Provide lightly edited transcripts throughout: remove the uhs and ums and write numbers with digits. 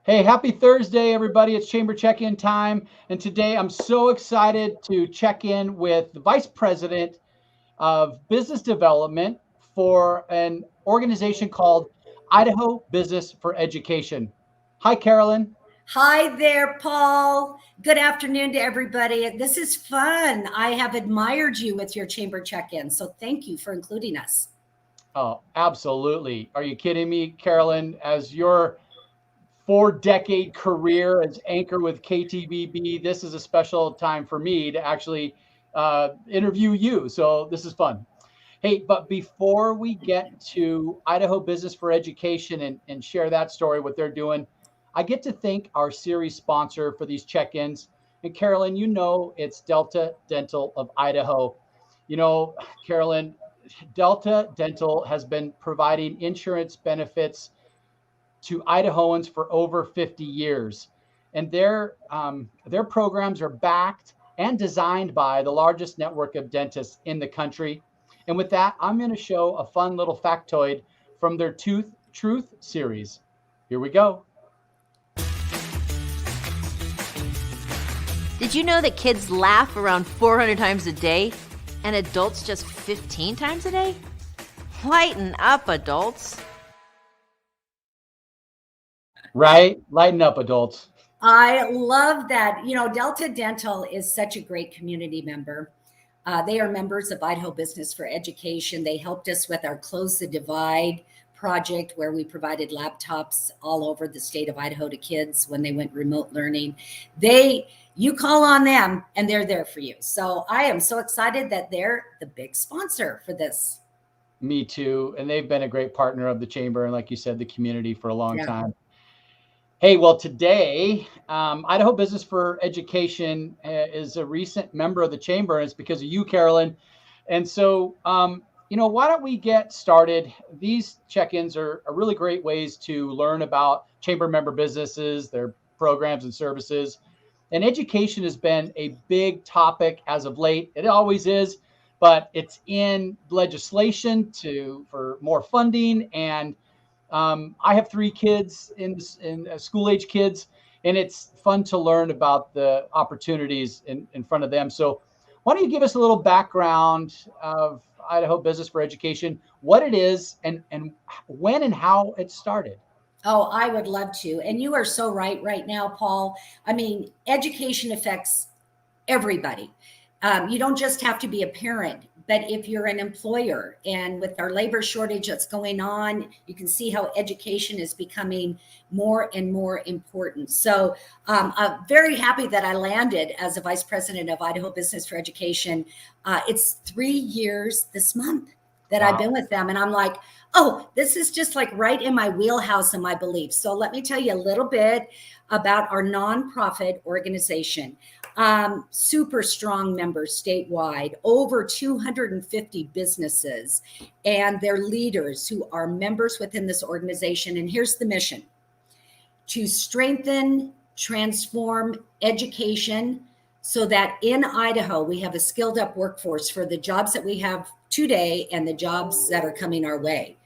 Hey, happy Thursday, everybody. It's Chamber Check-in time. And today I'm so excited to check in with the Vice President of Business Development for an organization called Idaho Business for Education. Hi, Carolyn. Hi there, Paul. Good afternoon to everybody. This is fun. I have admired you with your chamber check in, so thank you for including us. Oh, absolutely. Are you kidding me, Carolyn? As your 4-decade career as anchor with KTVB, this is a special time for me to actually interview you. So this is fun. Hey, but before we get to Idaho Business for Education and share that story, what they're doing, I get to thank our series sponsor for these check ins. And Carolyn, you know, it's Delta Dental of Idaho. You know, Carolyn, Delta Dental has been providing insurance benefits to Idahoans for over 50 years. And their programs are backed and designed by the largest network of dentists in the country. And with that, I'm going to show a fun little factoid from their Tooth Truth series. Here we go. Did you know that kids laugh around 400 times a day and adults just 15 times a day? Lighten up, adults. Right? Lighten up, adults. I love that. Delta Dental is such a great community member. They are members of Idaho Business for Education. They helped us with our Close the Divide project, where we provided laptops all over the state of Idaho to kids when they went remote learning. You call on them and they're there for you. So I am so excited that they're the big sponsor for this. Me too. And they've been a great partner of the chamber and, like you said, the community for a long time. Hey, well, today, Idaho Business for Education is a recent member of the chamber, and it's because of you, Carolyn. And so, why don't we get started? These check-ins are really great ways to learn about chamber member businesses, their programs and services. And education has been a big topic as of late. It always is, but it's in legislation for more funding. And I have 3 kids in school age kids, and it's fun to learn about the opportunities in front of them. So why don't you give us a little background of Idaho Business for Education, what it is, and when and how it started? Oh, I would love to. And you are so right now, Paul. I mean, education affects everybody. You don't just have to be a parent, but if you're an employer, and with our labor shortage that's going on, you can see how education is becoming more and more important. So I'm very happy that I landed as a vice president of Idaho Business for Education. It's 3 years this month that I've been with them. And I'm like, oh, this is just like right in my wheelhouse and my beliefs. So let me tell you a little bit about our nonprofit organization. Super strong members statewide, over 250 businesses and their leaders who are members within this organization. And here's the mission: to strengthen, transform education so that in Idaho, we have a skilled up workforce for the jobs that we have today and the jobs that are coming our way.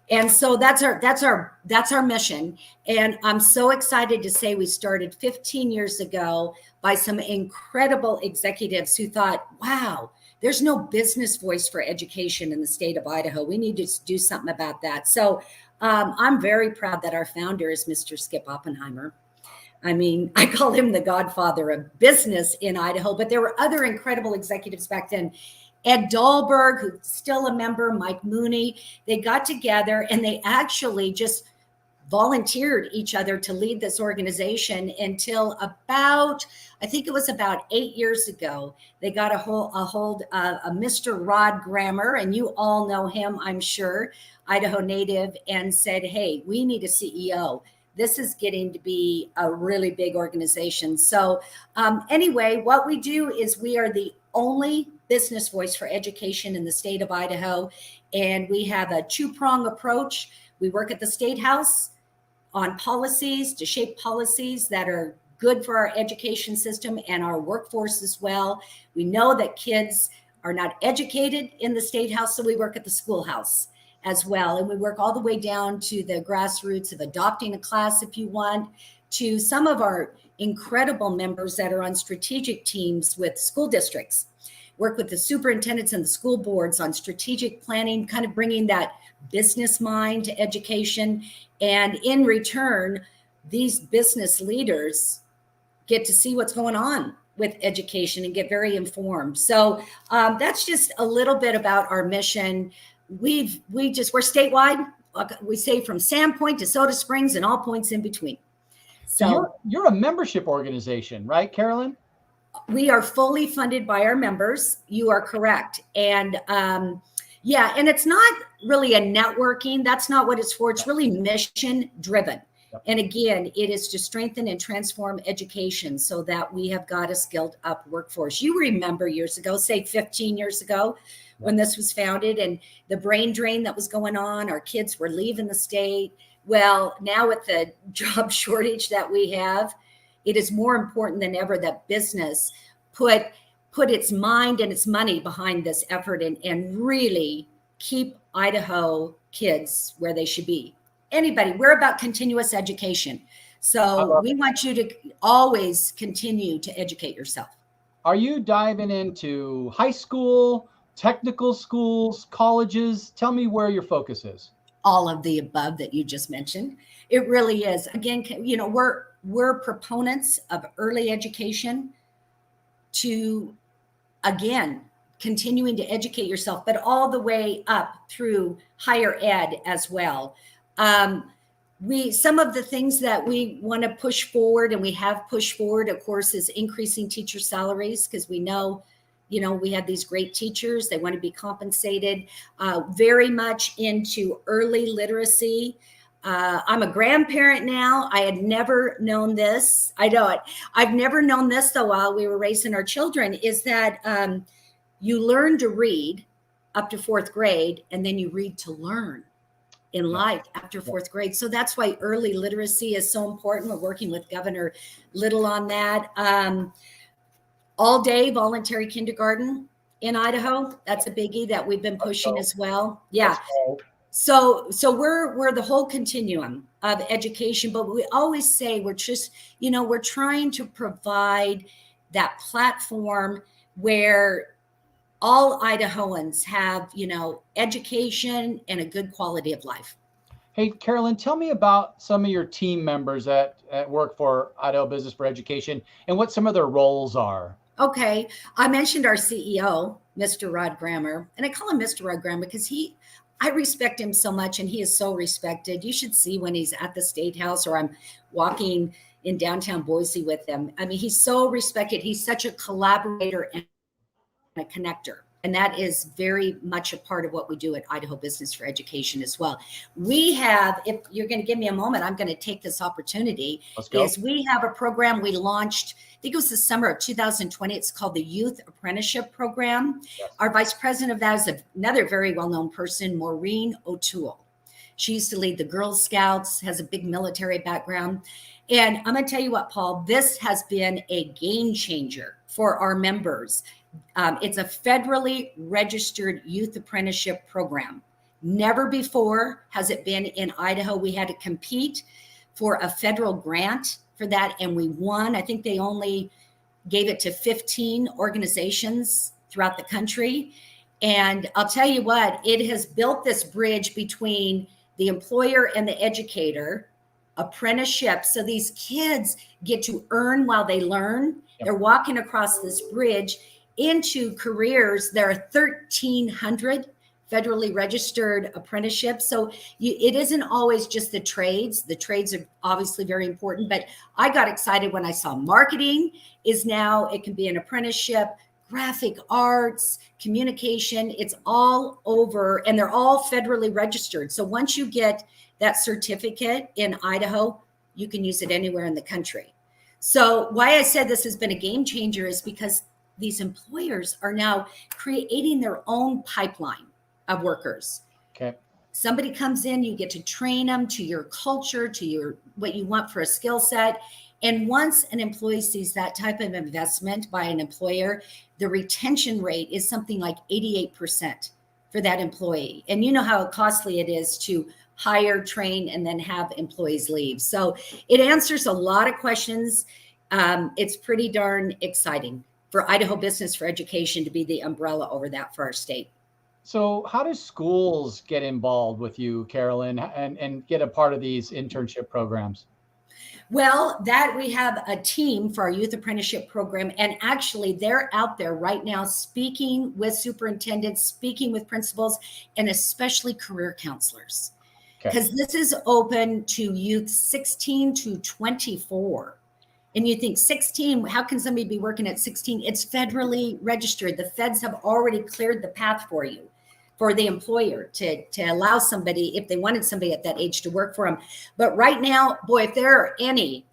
And so that's our mission. And I'm so excited to say we started 15 years ago by some incredible executives who thought, wow, there's no business voice for education in the state of Idaho. We need to do something about that. So I'm very proud that our founder is Mr. Skip Oppenheimer. I mean, I call him the godfather of business in Idaho, but there were other incredible executives back then. Ed Dahlberg, who's still a member, Mike Mooney, they got together and they actually just volunteered each other to lead this organization until about, I think it was about 8 years ago, they got a hold of a Mr. Rod Grammer, and you all know him, I'm sure, Idaho native, and said, hey, we need a CEO. This is getting to be a really big organization. So anyway, what we do is we are the only business voice for education in the state of Idaho. And we have a 2-prong approach. We work at the State House on policies to shape policies that are good for our education system and our workforce as well. We know that kids are not educated in the State House, so we work at the schoolhouse as well. And we work all the way down to the grassroots of adopting a class if you want, to some of our incredible members that are on strategic teams with school districts, work with the superintendents and the school boards on strategic planning, kind of bringing that business mind to education. And in return, these business leaders get to see what's going on with education and get very informed. So that's just a little bit about our mission. We're statewide. We say from Sandpoint to Soda Springs and all points in between. So you're a membership organization, right, Carolyn? We are fully funded by our members. You are correct. And and it's not really a networking. That's not what it's for. It's really mission driven. Yep. And again, it is to strengthen and transform education so that we have got a skilled up workforce. You remember years ago, say 15 years ago, when this was founded and the brain drain that was going on, our kids were leaving the state. Well, now with the job shortage that we have, it is more important than ever that business put its mind and its money behind this effort and really keep Idaho kids where they should be. Anybody, we're about continuous education. So we want you to always continue to educate yourself. Are you diving into high school, technical schools, colleges? Tell me where your focus is. All of the above that you just mentioned. It really is. Again, we're proponents of early education to, again, continuing to educate yourself, but all the way up through higher ed as well. Some of the things that we want to push forward and we have pushed forward, of course, is increasing teacher salaries, because we know, we have these great teachers. They want to be compensated. Very much into early literacy. I'm a grandparent now. I had never known this. I know it. I've never known this, though, while we were raising our children, is that you learn to read up to fourth grade, and then you read to learn in life after fourth grade. So that's why early literacy is so important. We're working with Governor Little on that. All day voluntary kindergarten in Idaho. That's a biggie that we've been pushing as well. Yeah. So we're the whole continuum of education, but we always say we're just, we're trying to provide that platform where all Idahoans have, education and a good quality of life. Hey, Carolyn, tell me about some of your team members that work for Idaho Business for Education and what some of their roles are. Okay. I mentioned our CEO, Mr. Rod Grammer, and I call him Mr. Rod Grammer because I respect him so much, and he is so respected. You should see when he's at the State House or I'm walking in downtown Boise with him. I mean, he's so respected. He's such a collaborator and a connector. And that is very much a part of what we do at Idaho Business for Education as well. We have, if you're going to give me a moment, I'm going to take this opportunity. Let's go. We have a program we launched, I think it was the summer of 2020. It's called the Youth Apprenticeship Program. Yes. Our vice president of that is another very well-known person, Maureen O'Toole. She used to lead the Girl Scouts, has a big military background. And I'm going to tell you what, Paul, this has been a game changer for our members. It's a federally registered youth apprenticeship program. Never before has it been in Idaho. We had to compete for a federal grant for that, and we won. I think they only gave it to 15 organizations throughout the country. And I'll tell you what, it has built this bridge between the employer and the educator, apprenticeship. So these kids get to earn while they learn. Yep. They're walking across this bridge into careers. There are 1,300 federally registered apprenticeships. So it isn't always just the trades. The trades are obviously very important, but I got excited when I saw marketing is now, it can be an apprenticeship, graphic arts, communication, it's all over, and they're all federally registered. So once you get that certificate in Idaho, you can use it anywhere in the country. So why I said this has been a game changer is because these employers are now creating their own pipeline of workers. Okay. Somebody comes in, you get to train them to your culture, to your what you want for a skill set. And once an employee sees that type of investment by an employer, the retention rate is something like 88% for that employee. And you know how costly it is to hire, train, and then have employees leave. So it answers a lot of questions. It's pretty darn exciting for Idaho Business for Education to be the umbrella over that for our state. So how do schools get involved with you, Carolyn, and get a part of these internship programs? Well, that we have a team for our youth apprenticeship program, and actually they're out there right now speaking with superintendents, speaking with principals, and especially career counselors, because this is open to youth 16 to 24. And you think 16, how can somebody be working at 16? It's federally registered. The feds have already cleared the path for you, for the employer to allow somebody, if they wanted somebody at that age, to work for them. But right now, boy, if there are any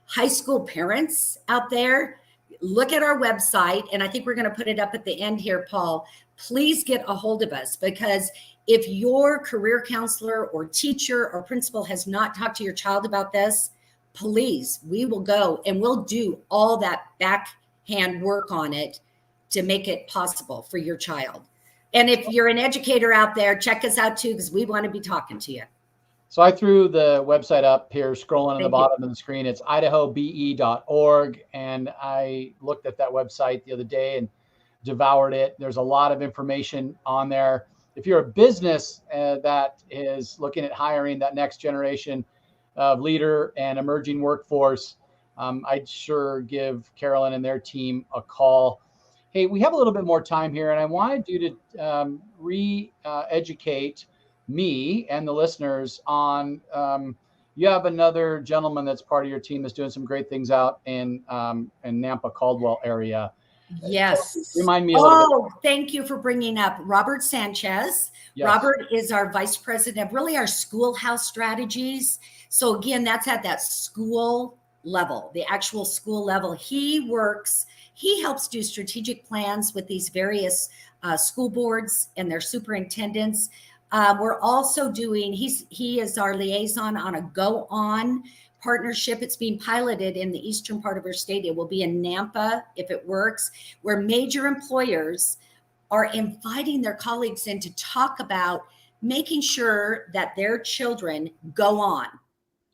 high school parents out there, look at our website. And I think we're going to put it up at the end here, Paul. Please get a hold of us, because if your career counselor or teacher or principal has not talked to your child about this, please, we will go and we'll do all that backhand work on it to make it possible for your child. And if you're an educator out there, check us out too, because we want to be talking to you. So I threw the website up here, scrolling on the bottom of the screen. It's idahobeorg. And I looked at that website the other day and devoured it. There's a lot of information on there. If you're a business that is looking at hiring that next generation of leader and emerging workforce, I'd sure give Carolyn and their team a call. Hey, we have a little bit more time here, and I wanted you to re-educate me and the listeners on, you have another gentleman that's part of your team that's doing some great things out in Nampa Caldwell area. Yes. So remind me a little bit. Thank you for bringing up Robert Sanchez. Yes. Robert is our vice president of really our schoolhouse strategies. So again, that's at that school level, the actual school level. He helps do strategic plans with these various school boards and their superintendents. We're also doing, he is our liaison on a Go On partnership. It's being piloted in the eastern part of our state. It will be in Nampa if it works, where major employers are inviting their colleagues in to talk about making sure that their children go on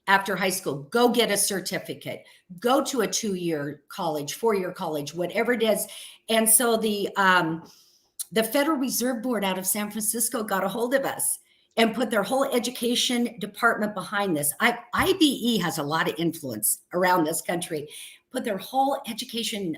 after high school, go get a certificate, go to a 2-year college, 4-year college, whatever it is. And so the Federal Reserve Board out of San Francisco got a hold of us and put their whole education department behind this. IBE has a lot of influence around this country, put their whole education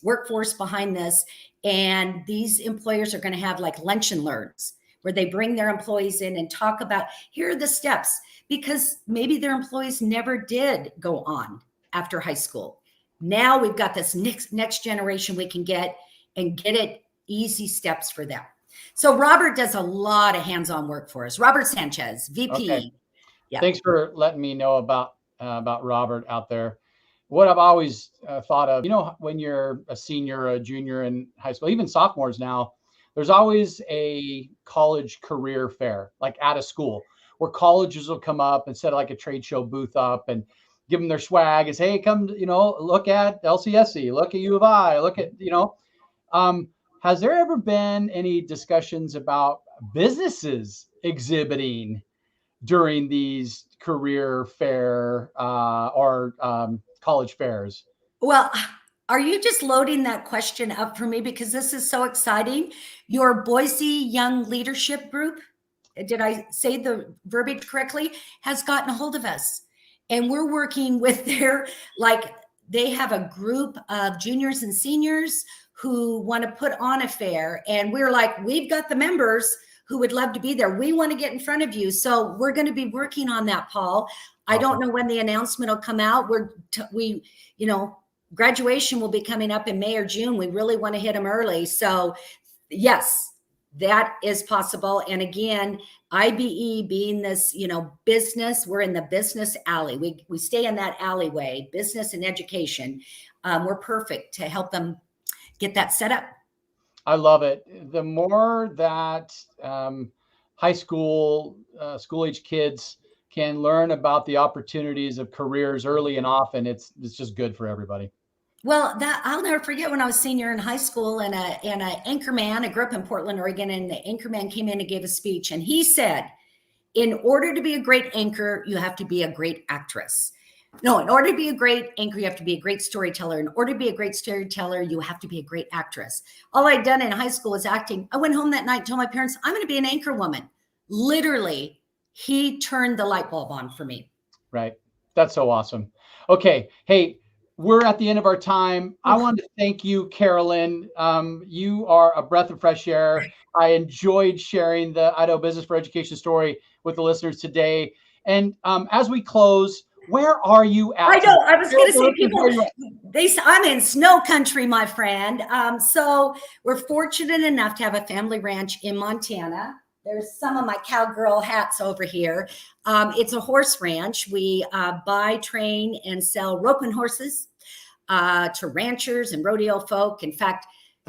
workforce behind this. And these employers are going to have like lunch and learns where they bring their employees in and talk about, here are the steps, because maybe their employees never did go on after high school. Now we've got this next generation we can get it easy steps for them. So Robert does a lot of hands-on work for us. Robert Sanchez, VP. Okay. Yeah. Thanks for letting me know about Robert out there. What I've always thought of, when you're a senior or a junior in high school, even sophomores now, there's always a college career fair, like at a school, where colleges will come up and set like a trade show booth up and give them their swag and say, hey, come, look at LCSC, look at U of I, look at, has there ever been any discussions about businesses exhibiting during these career fair or college fairs? Well, are you just loading that question up for me? Because this is so exciting. Your Boise Young Leadership Group, did I say the verbiage correctly, has gotten a hold of us. And we're working with they have a group of juniors and seniors who want to put on a fair. And we're like, we've got the members who would love to be there. We want to get in front of you. So we're going to be working on that, Paul. I don't know when the announcement will come out. Graduation will be coming up in May or June. We really want to hit them early. So yes, that is possible. And again, IBE being this, business, we're in the business alley. We stay in that alleyway, business and education. We're perfect to help them get that set up. I love it. The more that high school, school-age kids can learn about the opportunities of careers early and often, it's just good for everybody. Well, I'll never forget when I was senior in high school, and an anchorman, I grew up in Portland, Oregon, and the anchorman came in and gave a speech, and he said, in order to be a great anchor, you have to be a great actress. No, in order to be a great anchor, you have to be a great storyteller. In order to be a great storyteller, you have to be a great actress. All I'd done in high school was acting. I went home that night and told my parents, I'm going to be an anchor woman. Literally, he turned the light bulb on for me. Right. That's so awesome. Okay. Hey, we're at the end of our time. I want to thank you, Carolyn. You are a breath of fresh air. I enjoyed sharing the Idaho Business for Education story with the listeners today. And as we close, where are you at? I know. I was going to say, people, I'm in snow country, my friend. So we're fortunate enough to have a family ranch in Montana. There's some of my cowgirl hats over here. It's a horse ranch. We buy, train, and sell roping horses to ranchers and rodeo folk. In fact,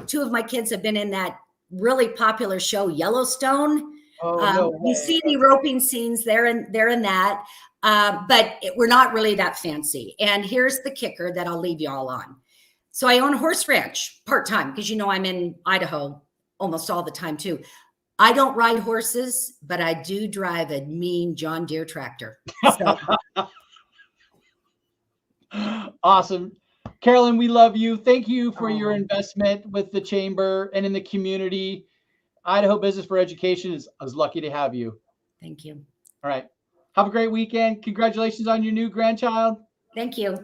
2 of my kids have been in that really popular show, Yellowstone. You see any roping scenes there, and they're in that. But we're not really that fancy. And here's the kicker that I'll leave you all on. So I own a horse ranch part-time because, you know, I'm in Idaho almost all the time too. I don't ride horses, but I do drive a mean John Deere tractor. So. Awesome. Carolyn, we love you. Thank you for your investment with the chamber and in the community. Idaho Business for Education is lucky to have you. Thank you. All right. Have a great weekend. Congratulations on your new grandchild. Thank you.